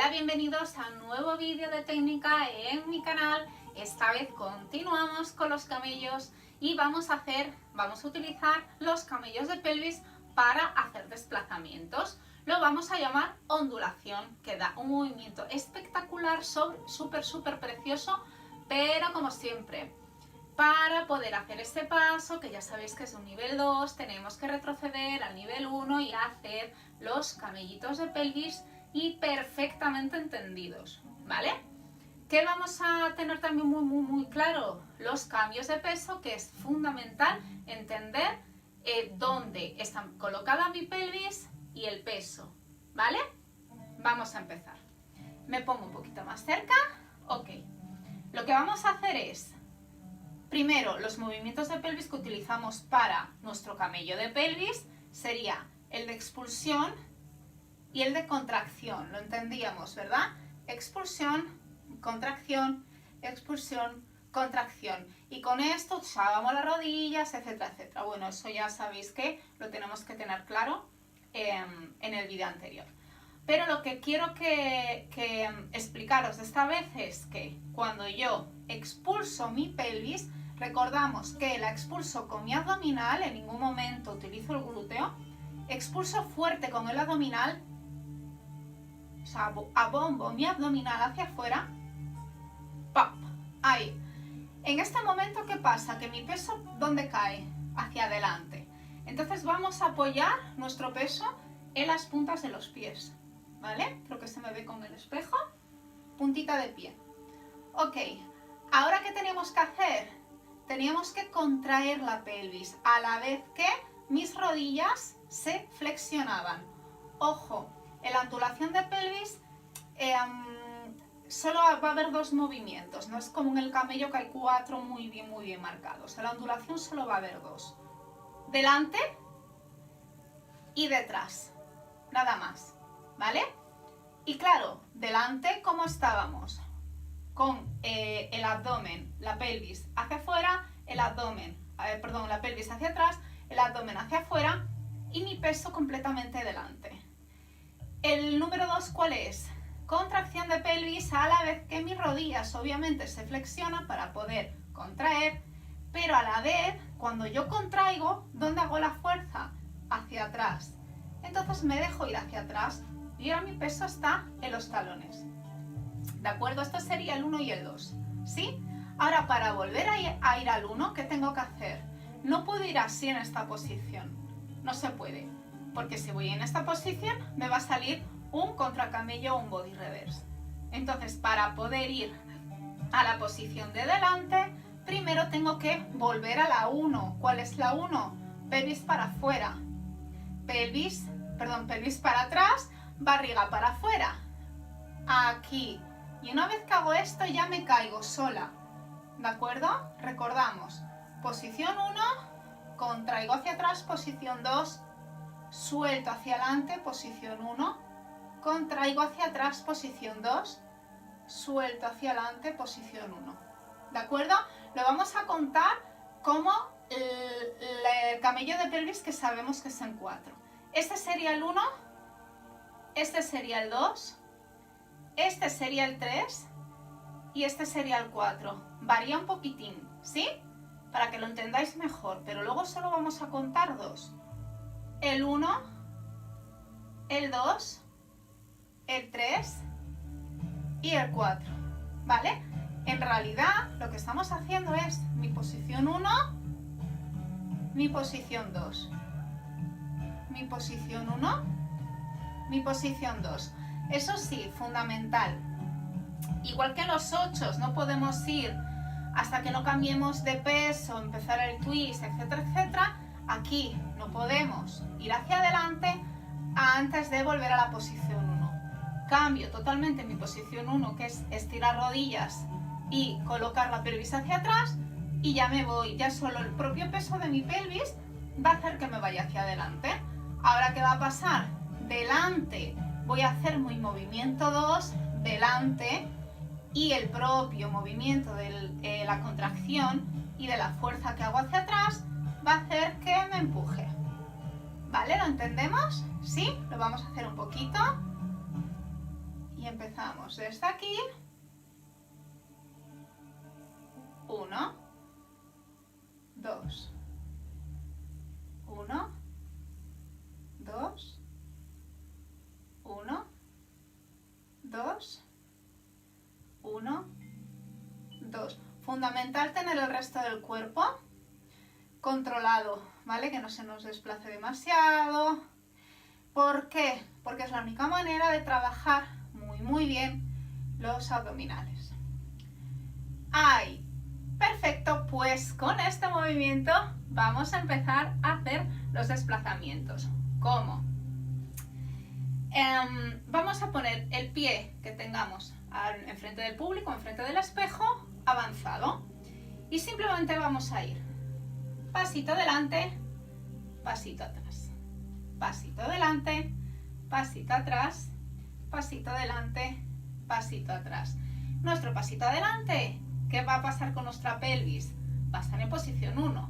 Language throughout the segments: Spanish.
Hola, bienvenidos a un nuevo vídeo de técnica en mi canal. Esta vez continuamos con los camellos y vamos a utilizar los camellos de pelvis para hacer desplazamientos. Lo vamos a llamar ondulación, que da un movimiento espectacular, súper precioso, pero como siempre, para poder hacer este paso, que ya sabéis que es un nivel 2, tenemos que retroceder al nivel 1 y hacer los camellitos de pelvis y perfectamente entendidos, ¿vale? ¿Qué vamos a tener también muy claro? Los cambios de peso, que es fundamental entender dónde está colocada mi pelvis y el peso, ¿vale? Vamos a empezar. Me pongo un poquito más cerca, ok. Lo que vamos a hacer es, primero, los movimientos de pelvis que utilizamos para nuestro camello de pelvis sería el de expulsión y el de contracción. Lo entendíamos, ¿verdad? Expulsión, contracción, expulsión, contracción. Y con esto usábamos las rodillas, etcétera, etcétera. Bueno, eso ya sabéis que lo tenemos que tener claro en el vídeo anterior. Pero lo que quiero que explicaros esta vez es que cuando yo expulso mi pelvis, recordamos que la expulso con mi abdominal, en ningún momento utilizo el glúteo, expulso fuerte con el abdominal, o sea, abombo mi abdominal hacia afuera, ¡pap! Ahí. En este momento, ¿qué pasa? Que mi peso, ¿dónde cae? Hacia adelante. Entonces vamos a apoyar nuestro peso en las puntas de los pies, ¿vale? Creo que se me ve con el espejo. Puntita de pie. Ok, ahora ¿qué tenemos que hacer? Teníamos que contraer la pelvis a la vez que mis rodillas se flexionaban. Ojo, en la ondulación de pelvis solo va a haber dos movimientos, no es como en el camello que hay 4 muy bien marcados. En la ondulación solo va a haber 2. Delante y detrás, nada más, ¿vale? Y claro, delante, ¿cómo estábamos? Con el abdomen, la pelvis hacia afuera, la pelvis hacia atrás, el abdomen hacia afuera y mi peso completamente delante. El número 2, ¿cuál es? Contracción de pelvis a la vez que mis rodillas obviamente se flexionan para poder contraer, pero a la vez, cuando yo contraigo, ¿dónde hago la fuerza? Hacia atrás. Entonces me dejo ir hacia atrás y ahora mi peso está en los talones. ¿De acuerdo? Esto sería el 1 y el 2, ¿sí? Ahora, para volver a ir al 1, ¿qué tengo que hacer? No puedo ir así en esta posición. No se puede. Porque si voy en esta posición, me va a salir un contracamello o un body reverse. Entonces, para poder ir a la posición de delante, primero tengo que volver a la 1. ¿Cuál es la 1? Pelvis para afuera. Pelvis para atrás, barriga para afuera. Aquí. Y una vez que hago esto, ya me caigo sola. ¿De acuerdo? Recordamos. Posición 1, contraigo hacia atrás, posición 2, suelto hacia adelante, posición 1, contraigo hacia atrás, posición 2, suelto hacia adelante, posición 1. ¿De acuerdo? Lo vamos a contar como el camello de pelvis, que sabemos que es en 4. Este sería el 1, este sería el 2, este sería el 3 y este sería el 4. Varía un poquitín, ¿sí? Para que lo entendáis mejor, pero luego solo vamos a contar 2. El 1, el 2, el 3 y el 4, ¿vale? En realidad lo que estamos haciendo es mi posición 1, mi posición 2, mi posición 1, mi posición 2. Eso sí, fundamental. Igual que en los 8, no podemos ir hasta que no cambiemos de peso, empezar el twist, etcétera, etcétera. Aquí no podemos ir hacia adelante antes de volver a la posición 1. Cambio totalmente mi posición 1, que es estirar rodillas y colocar la pelvis hacia atrás, y ya me voy. Ya solo el propio peso de mi pelvis va a hacer que me vaya hacia adelante. Ahora, ¿qué va a pasar? Delante voy a hacer mi movimiento 2, delante, y el propio movimiento de la contracción y de la fuerza que hago hacia atrás va a hacer que me empuje. ¿Vale? ¿Lo entendemos? ¿Sí? Lo vamos a hacer un poquito. Y empezamos desde aquí. 1, 2, 1, 2, 1, 2, 1, 2. Fundamental tener el resto del cuerpo controlado, ¿vale? Que no se nos desplace demasiado. ¿Por qué? Porque es la única manera de trabajar muy bien los abdominales. ¡Ay! Perfecto, pues con este movimiento vamos a empezar a hacer los desplazamientos. ¿Cómo? Vamos a poner el pie que tengamos enfrente del público, enfrente del espejo, avanzado. Y simplemente vamos a ir pasito adelante, pasito atrás. Pasito adelante, pasito atrás, pasito adelante, pasito atrás. Nuestro pasito adelante, ¿qué va a pasar con nuestra pelvis? Va a estar en posición 1.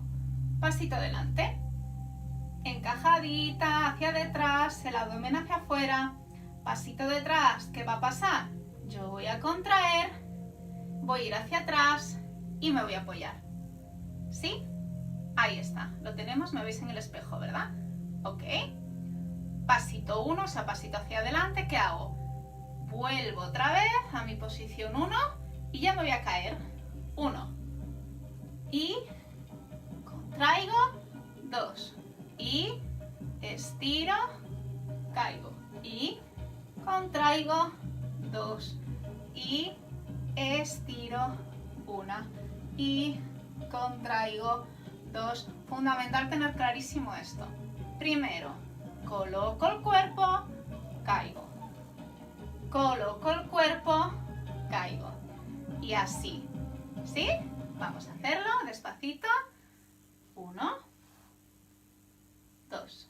Pasito adelante, encajadita hacia detrás, el abdomen hacia afuera. Pasito detrás, ¿qué va a pasar? Yo voy a contraer, voy a ir hacia atrás y me voy a apoyar. ¿Sí? Ahí está, lo tenemos, me veis en el espejo, ¿verdad? Ok. Pasito 1, o sea, pasito hacia adelante, ¿qué hago? Vuelvo otra vez a mi posición 1 y ya me voy a caer. 1. Y contraigo. 2. Y estiro, caigo. Y contraigo. 2. Y estiro. 1. Y contraigo. 2. Fundamental tener clarísimo esto. Primero, coloco el cuerpo, caigo. Coloco el cuerpo, caigo. Y así. ¿Sí? Vamos a hacerlo despacito. 1, 2.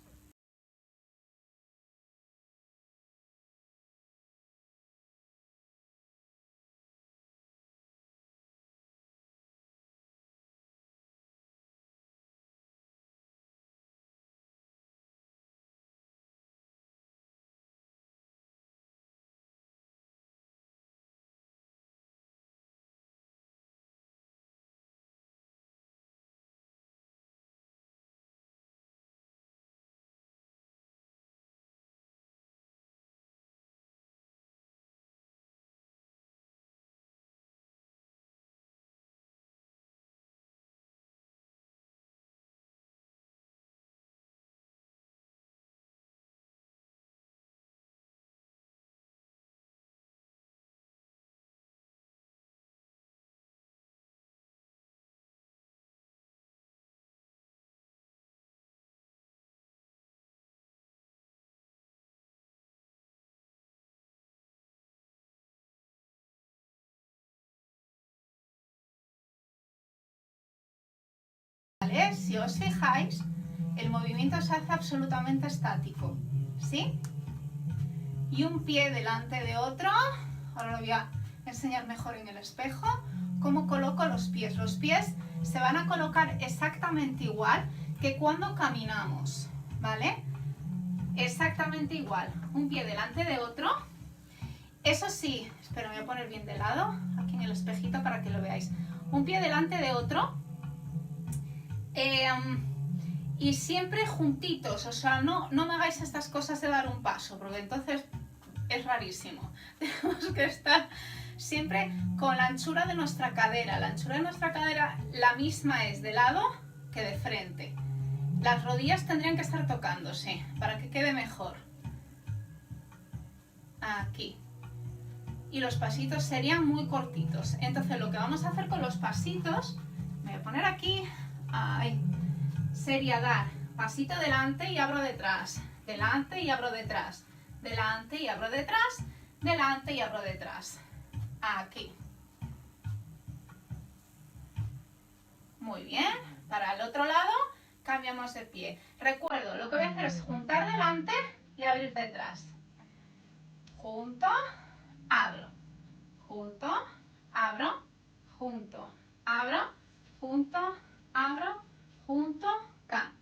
¿Vale? Si os fijáis, el movimiento se hace absolutamente estático. ¿Sí? Y un pie delante de otro. Ahora lo voy a enseñar mejor en el espejo. ¿Cómo coloco los pies? Los pies se van a colocar exactamente igual que cuando caminamos, ¿vale? Exactamente igual. Un pie delante de otro. Eso sí, espero, me voy a poner bien de lado, aquí en el espejito para que lo veáis. Un pie delante de otro. Y siempre juntitos, o sea, no me hagáis estas cosas de dar un paso, porque entonces es rarísimo. Tenemos que estar siempre con la anchura de nuestra cadera. La anchura de nuestra cadera la misma es de lado que de frente. Las rodillas tendrían que estar tocándose para que quede mejor. Aquí. Y los pasitos serían muy cortitos. Entonces lo que vamos a hacer con los pasitos, me voy a poner aquí, ahí, sería dar pasito delante y abro detrás, delante y abro detrás, delante y abro detrás, delante y abro detrás. Aquí. Muy bien. Para el otro lado cambiamos de pie. Recuerdo, lo que voy a hacer es juntar delante y abrir detrás. Junto, abro. Junto, abro, junto, abro, junto, abro, junto, cambio.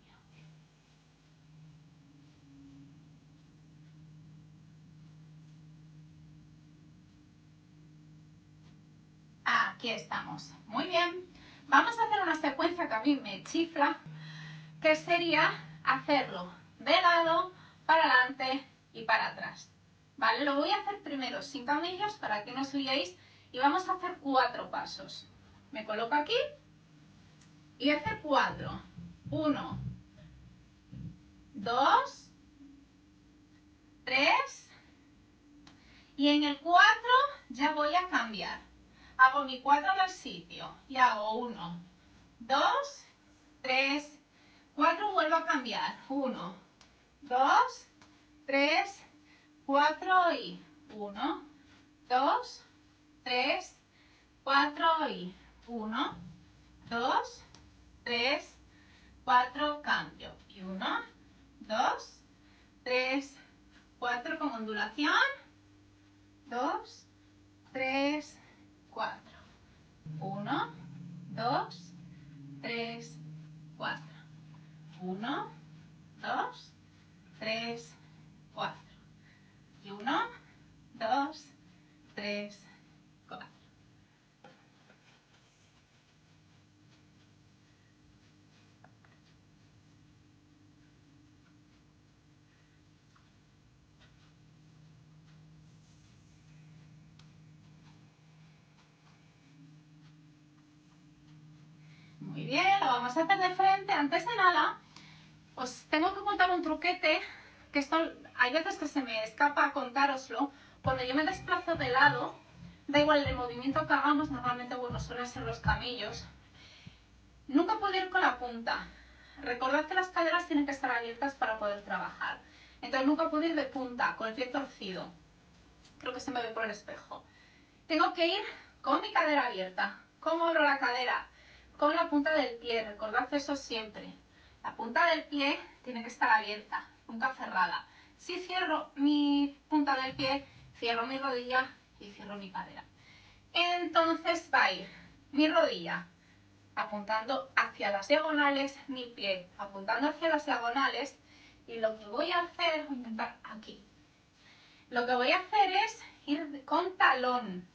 Aquí estamos. Muy bien. Vamos a hacer una secuencia que a mí me chifla, que sería hacerlo de lado, para adelante y para atrás. ¿Vale? Lo voy a hacer primero sin camillos para que no os liéis y vamos a hacer 4 pasos. Me coloco aquí y voy a hacer 4. 1, 2, 3 y en el 4 ya voy a cambiar. Hago mi 4 en el sitio y hago 1, 2, 3, 4, vuelvo a cambiar. 1, 2, 3, 4 y 1, 2, 3, 4 y 1, 2, 3, 4, cambio. Y 1, 2, 3, 4 con ondulación. 2, 3, 4. 1, 2, 3, 4. 1, 2, 3, 4. Y 1, 2, 3, 4. Muy bien, lo vamos a hacer de frente. Antes de nada, os tengo que contar un truquete, que esto hay veces que se me escapa contároslo. Cuando yo me desplazo de lado, da igual el movimiento que hagamos, normalmente bueno, suelen ser los camillos. Nunca puedo ir con la punta. Recordad que las caderas tienen que estar abiertas para poder trabajar. Entonces nunca puedo ir de punta, con el pie torcido. Creo que se me ve por el espejo. Tengo que ir con mi cadera abierta. ¿Cómo abro la cadera? Con la punta del pie, recordad eso siempre. La punta del pie tiene que estar abierta, nunca cerrada. Si cierro mi punta del pie, cierro mi rodilla y cierro mi cadera. Entonces va a ir mi rodilla apuntando hacia las diagonales, mi pie apuntando hacia las diagonales, y lo que voy a hacer, voy a intentar aquí. Lo que voy a hacer es ir con talón.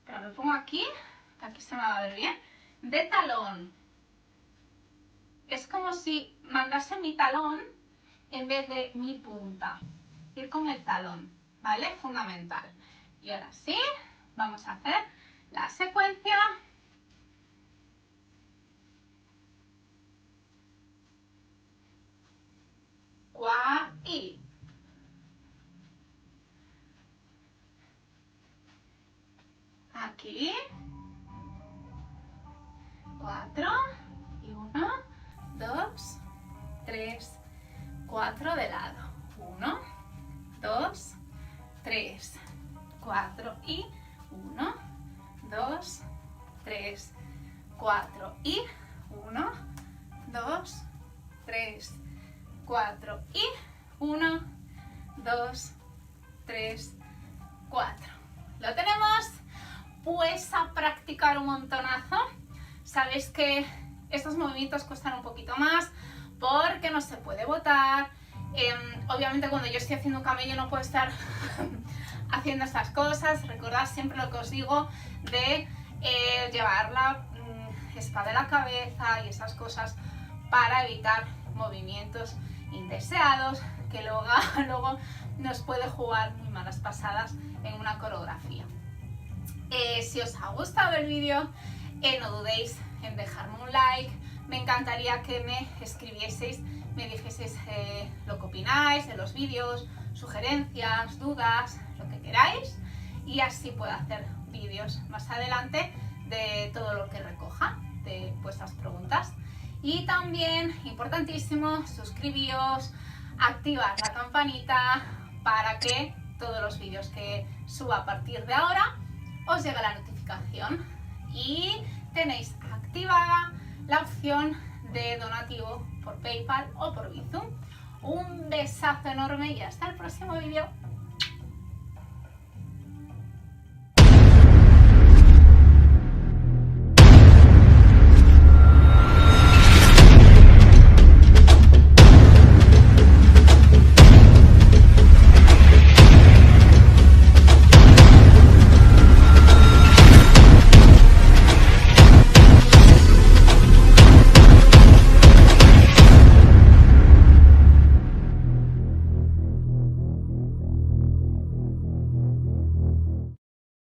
Pero me pongo aquí, aquí se me va a ver bien, de talón. Es como si mandase mi talón en vez de mi punta. Ir con el talón, ¿vale? Fundamental. Y ahora sí, vamos a hacer la secuencia. Y aquí 4 y 1, 2, 3, 4 de lado. 1, 2, 3, 4 y 1, 2, 3, 4 y 1, 2, 3, 4 y 1, 2, 3, 4. ¿Lo tenemos? Pues a practicar un montonazo. Sabéis que estos movimientos cuestan un poquito más porque no se puede botar. Obviamente cuando yo estoy haciendo un camello no puedo estar haciendo estas cosas. Recordad siempre lo que os digo de llevar la espada en la cabeza y esas cosas para evitar movimientos indeseados que luego nos puede jugar muy malas pasadas en una coreografía. Si os ha gustado el vídeo, no dudéis en dejarme un like. Me encantaría que me escribieseis, me dijeseis lo que opináis de los vídeos, sugerencias, dudas, lo que queráis, y así puedo hacer vídeos más adelante de todo lo que recoja de vuestras preguntas. Y también, importantísimo, suscribíos, activar la campanita para que todos los vídeos que suba a partir de ahora os llegue la notificación, y tenéis activada la opción de donativo por PayPal o por Bizum. Un besazo enorme y hasta el próximo vídeo.